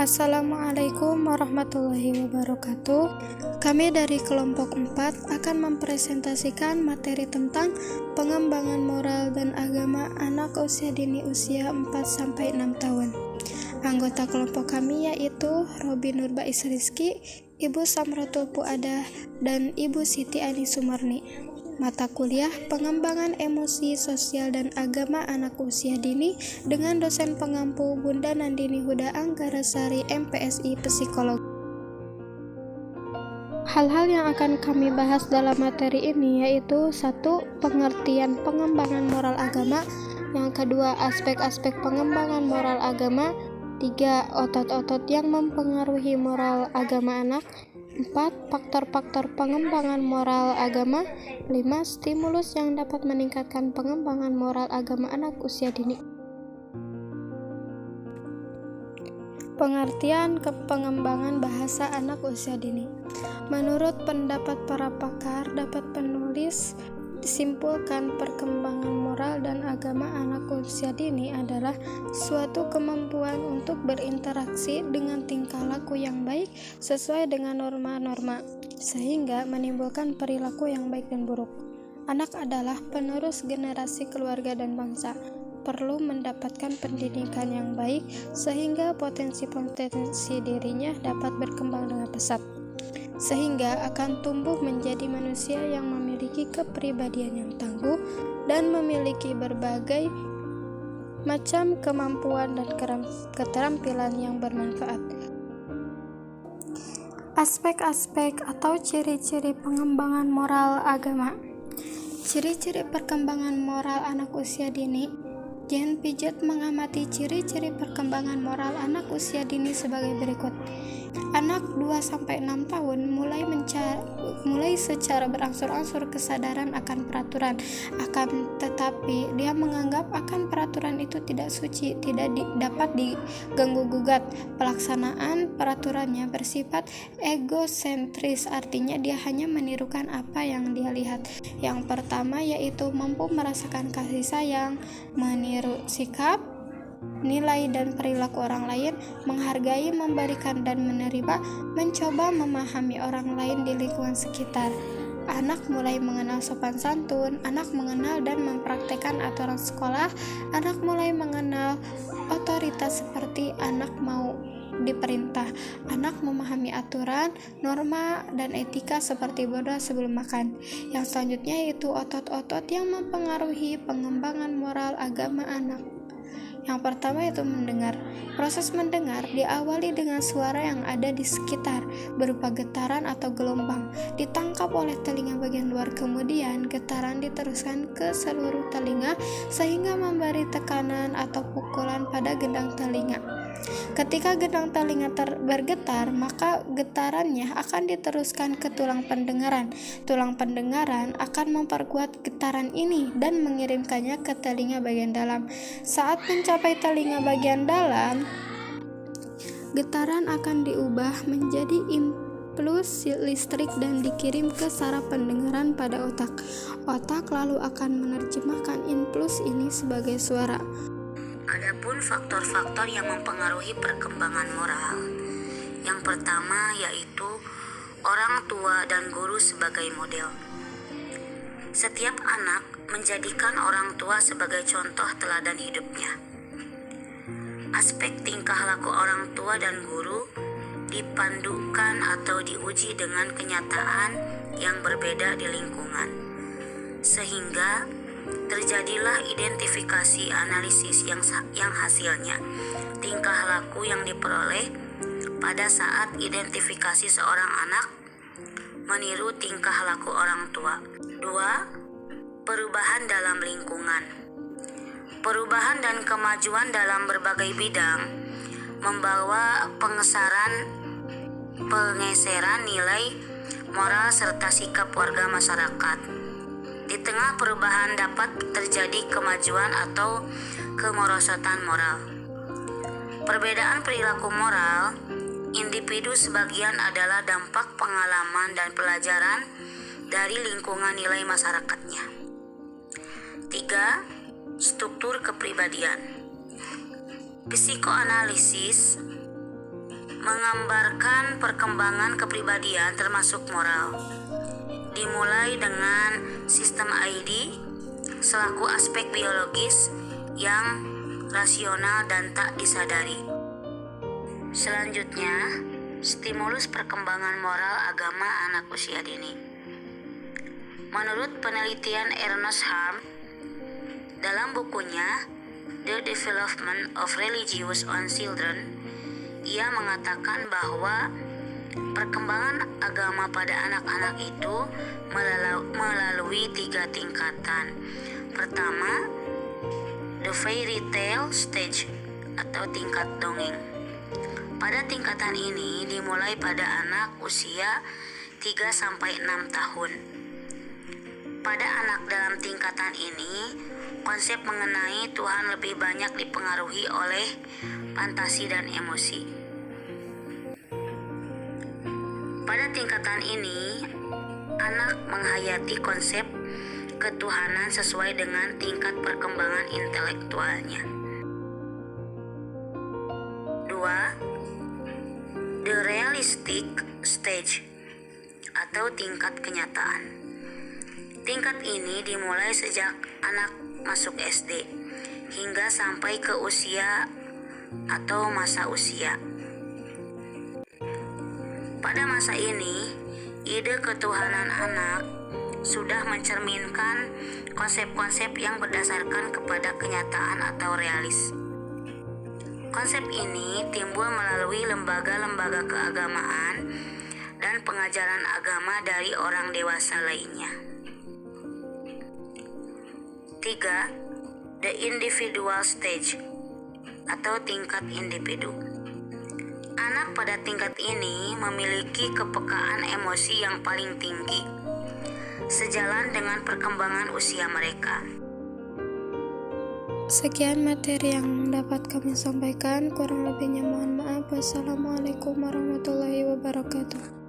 Assalamualaikum warahmatullahi wabarakatuh. Kami dari kelompok 4 akan mempresentasikan materi tentang pengembangan moral dan agama anak usia dini usia 4-6 tahun. Anggota kelompok kami yaitu Robi Nurbais Rizky, Ibu Samratul Puadah, dan Ibu Siti Ani Sumarni. Mata kuliah Pengembangan Emosi, Sosial, dan Agama Anak Usia Dini dengan dosen pengampu Bunda Nandini Huda Anggarasari, MPSI Psikologi. Hal-hal yang akan kami bahas dalam materi ini yaitu 1. Pengertian pengembangan moral agama. Yang kedua, aspek-aspek pengembangan moral agama. 3. Otot-otot yang mempengaruhi moral agama anak. 4. Faktor-faktor pengembangan moral agama. 5. Stimulus yang dapat meningkatkan pengembangan moral agama anak usia dini. Pengertian pengembangan bahasa anak usia dini. Menurut pendapat para pakar, dapat penulis disimpulkan perkembangan moral dan agama anak usia dini adalah suatu kemampuan untuk berinteraksi dengan tingkah laku yang baik sesuai dengan norma-norma, sehingga menimbulkan perilaku yang baik dan buruk. Anak adalah penerus generasi keluarga dan bangsa, perlu mendapatkan pendidikan yang baik sehingga potensi-potensi dirinya dapat berkembang dengan pesat, sehingga akan tumbuh menjadi manusia yang memiliki kepribadian yang tangguh dan memiliki berbagai macam kemampuan dan keterampilan yang bermanfaat. Aspek-aspek atau ciri-ciri pengembangan moral agama. Ciri-ciri perkembangan moral anak usia dini. Jen Piaget mengamati ciri-ciri perkembangan moral anak usia dini sebagai berikut. Anak 2-6 tahun mulai secara berangsur-angsur kesadaran akan peraturan, akan tetapi dia menganggap akan peraturan itu tidak suci, tidak dapat diganggu-gugat. Pelaksanaan peraturannya bersifat egosentris, artinya dia hanya menirukan apa yang dia lihat. Yang pertama yaitu mampu merasakan kasih sayang, meniru sikap, nilai dan perilaku orang lain, menghargai, memberikan dan menerima, mencoba memahami orang lain di lingkungan sekitar. Anak mulai mengenal sopan santun, anak mengenal dan mempraktekkan aturan sekolah, anak mulai mengenal otoritas seperti anak mau diperintah, anak memahami aturan, norma, dan etika seperti berdoa sebelum makan. Yang selanjutnya yaitu otot-otot yang mempengaruhi pengembangan moral agama anak. Yang pertama yaitu mendengar. Proses mendengar diawali dengan suara yang ada di sekitar, berupa getaran atau gelombang, ditangkap oleh telinga bagian luar, kemudian getaran diteruskan ke seluruh telinga sehingga memberi tekanan atau pukulan pada gendang telinga. Ketika gendang telinga bergetar, maka getarannya akan diteruskan ke tulang pendengaran. Tulang pendengaran akan memperkuat getaran ini dan mengirimkannya ke telinga bagian dalam. Saat mencapai telinga bagian dalam, getaran akan diubah menjadi impuls listrik dan dikirim ke saraf pendengaran pada otak. Otak lalu akan menerjemahkan impuls ini sebagai suara. Adapun faktor-faktor yang mempengaruhi perkembangan moral. Yang pertama yaitu orang tua dan guru sebagai model. Setiap anak menjadikan orang tua sebagai contoh teladan hidupnya. Aspek tingkah laku orang tua dan guru dipandukan atau diuji dengan kenyataan yang berbeda di lingkungan, sehingga terjadilah identifikasi analisis yang hasilnya tingkah laku yang diperoleh pada saat identifikasi seorang anak meniru tingkah laku orang tua. 2. Perubahan dalam lingkungan. Perubahan dan kemajuan dalam berbagai bidang membawa pengeseran nilai moral serta sikap warga masyarakat. Di tengah perubahan dapat terjadi kemajuan atau kemerosotan moral. Perbedaan perilaku moral individu sebagian adalah dampak pengalaman dan pelajaran dari lingkungan nilai masyarakatnya. 3. Struktur kepribadian. Psikoanalisis menggambarkan perkembangan kepribadian termasuk moral. Dimulai dengan sistem ID selaku aspek biologis yang rasional dan tak disadari. Selanjutnya, stimulus perkembangan moral agama anak usia dini. Menurut penelitian Ernest Harm dalam bukunya The Development of Religious on Children, ia mengatakan bahwa perkembangan agama pada anak-anak itu melalui 3 tingkatan. Pertama, the fairy tale stage atau tingkat dongeng. Pada tingkatan ini dimulai pada anak usia 3-6 tahun. Pada anak dalam tingkatan ini, konsep mengenai Tuhan lebih banyak dipengaruhi oleh fantasi dan emosi. Pada tingkatan ini, anak menghayati konsep ketuhanan sesuai dengan tingkat perkembangan intelektualnya. 2. The realistic stage atau tingkat kenyataan. Tingkat ini dimulai sejak anak masuk SD hingga sampai ke usia atau masa usia. Pada masa ini, ide ketuhanan anak sudah mencerminkan konsep-konsep yang berdasarkan kepada kenyataan atau realis. Konsep ini timbul melalui lembaga-lembaga keagamaan dan pengajaran agama dari orang dewasa lainnya. 3. The individual stage atau tingkat individu. Anak pada tingkat ini memiliki kepekaan emosi yang paling tinggi, sejalan dengan perkembangan usia mereka. Sekian materi yang dapat kami sampaikan, kurang lebihnya mohon maaf. Wassalamualaikum warahmatullahi wabarakatuh.